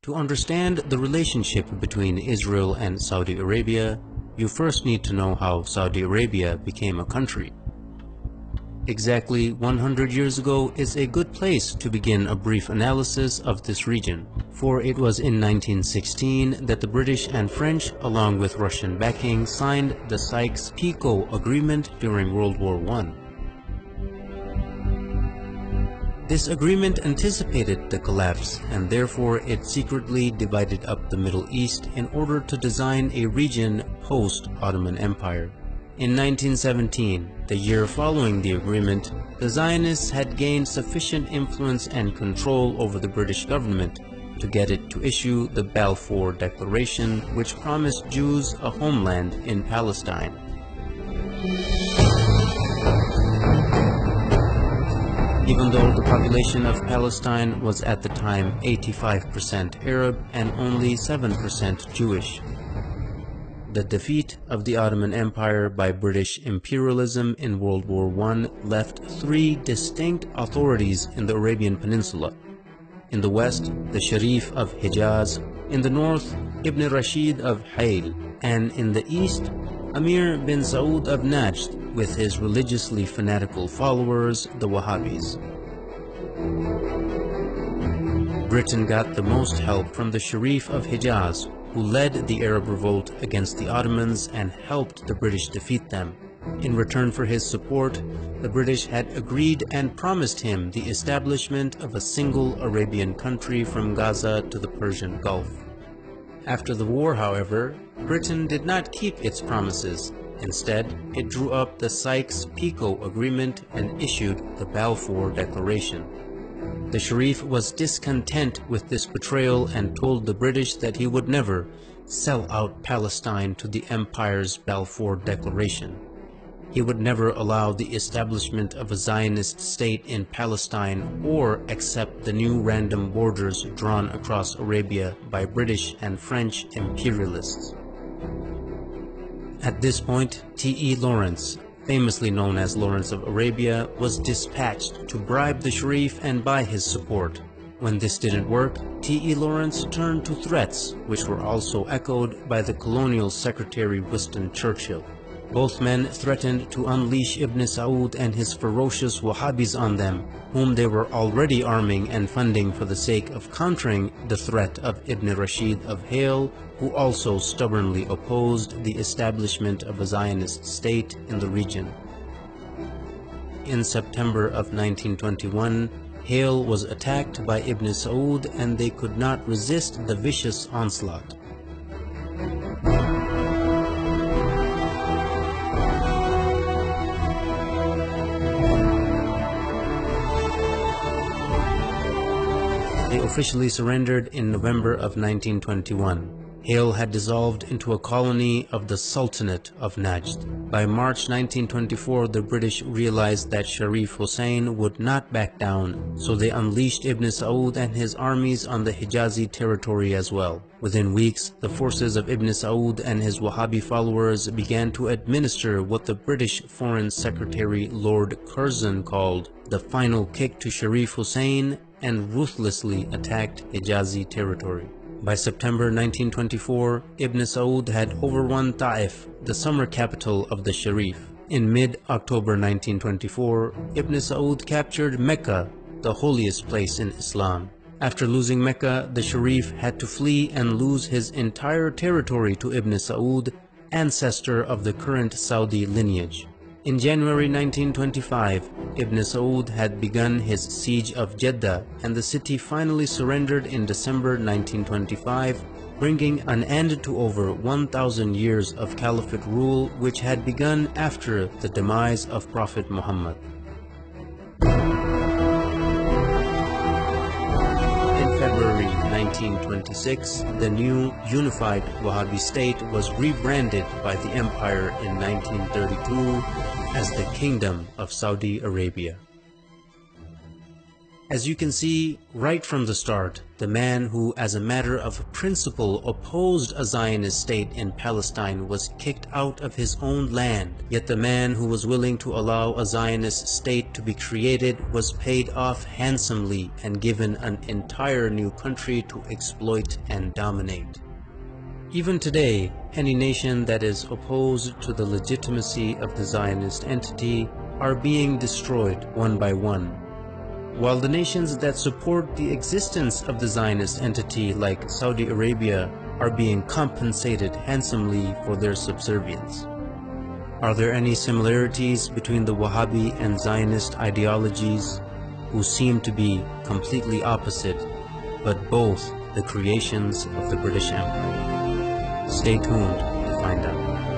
To understand the relationship between Israel and Saudi Arabia, you first need to know how Saudi Arabia became a country. Exactly 100 years ago is a good place to begin a brief analysis of this region, for it was in 1916 that the British and French, along with Russian backing, signed the Sykes-Picot Agreement during World War I. This agreement anticipated the collapse, and therefore it secretly divided up the Middle East in order to design a region post-Ottoman Empire. In 1917, the year following the agreement, the Zionists had gained sufficient influence and control over the British government to get it to issue the Balfour Declaration, which promised Jews a homeland in Palestine. Even though the population of Palestine was at the time 85% Arab and only 7% Jewish. The defeat of the Ottoman Empire by British imperialism in World War I left three distinct authorities in the Arabian Peninsula. In the west, the Sharif of Hijaz; in the north, Ibn Rashid of Hayl; and in the east, Amir bin Saud of Najd with his religiously fanatical followers, the Wahhabis. Britain got the most help from the Sharif of Hijaz, who led the Arab revolt against the Ottomans and helped the British defeat them. In return for his support, the British had agreed and promised him the establishment of a single Arabian country from Gaza to the Persian Gulf. After the war, however, Britain did not keep its promises. Instead, it drew up the Sykes-Picot Agreement and issued the Balfour Declaration. The Sharif was discontent with this betrayal and told the British that he would never sell out Palestine to the Empire's Balfour Declaration. He would never allow the establishment of a Zionist state in Palestine or accept the new random borders drawn across Arabia by British and French imperialists. At this point, T.E. Lawrence, famously known as Lawrence of Arabia, was dispatched to bribe the Sharif and buy his support. When this didn't work, T.E. Lawrence turned to threats, which were also echoed by the colonial secretary Winston Churchill. Both men threatened to unleash Ibn Saud and his ferocious Wahhabis on them, whom they were already arming and funding for the sake of countering the threat of Ibn Rashid of Hayl, who also stubbornly opposed the establishment of a Zionist state in the region. In September of 1921, Hayl was attacked by Ibn Saud and they could not resist the vicious onslaught. They officially surrendered in November of 1921. Hayl had dissolved into a colony of the Sultanate of Najd. By March 1924, the British realized that Sharif Hussein would not back down, so they unleashed Ibn Saud and his armies on the Hijazi territory as well. Within weeks, the forces of Ibn Saud and his Wahhabi followers began to administer what the British Foreign Secretary Lord Curzon called the final kick to Sharif Hussein and ruthlessly attacked Hijazi territory. By September 1924, Ibn Saud had overrun Ta'if, the summer capital of the Sharif. In mid-October 1924, Ibn Saud captured Mecca, the holiest place in Islam. After losing Mecca, the Sharif had to flee and lose his entire territory to Ibn Saud, ancestor of the current Saudi lineage. In January 1925, Ibn Saud had begun his siege of Jeddah, and the city finally surrendered in December 1925, bringing an end to over 1,000 years of caliphate rule which had begun after the demise of Prophet Muhammad. In February 1926, the new unified Wahhabi state was rebranded by the empire in 1932 as the Kingdom of Saudi Arabia. As you can see right from the start, the man who, as a matter of principle, opposed a Zionist state in Palestine was kicked out of his own land, yet the man who was willing to allow a Zionist state to be created was paid off handsomely and given an entire new country to exploit and dominate. Even today, any nation that is opposed to the legitimacy of the Zionist entity are being destroyed one by one, while the nations that support the existence of the Zionist entity, like Saudi Arabia, are being compensated handsomely for their subservience. Are there any similarities between the Wahhabi and Zionist ideologies, who seem to be completely opposite, but both the creations of the British Empire? Stay tuned to find out.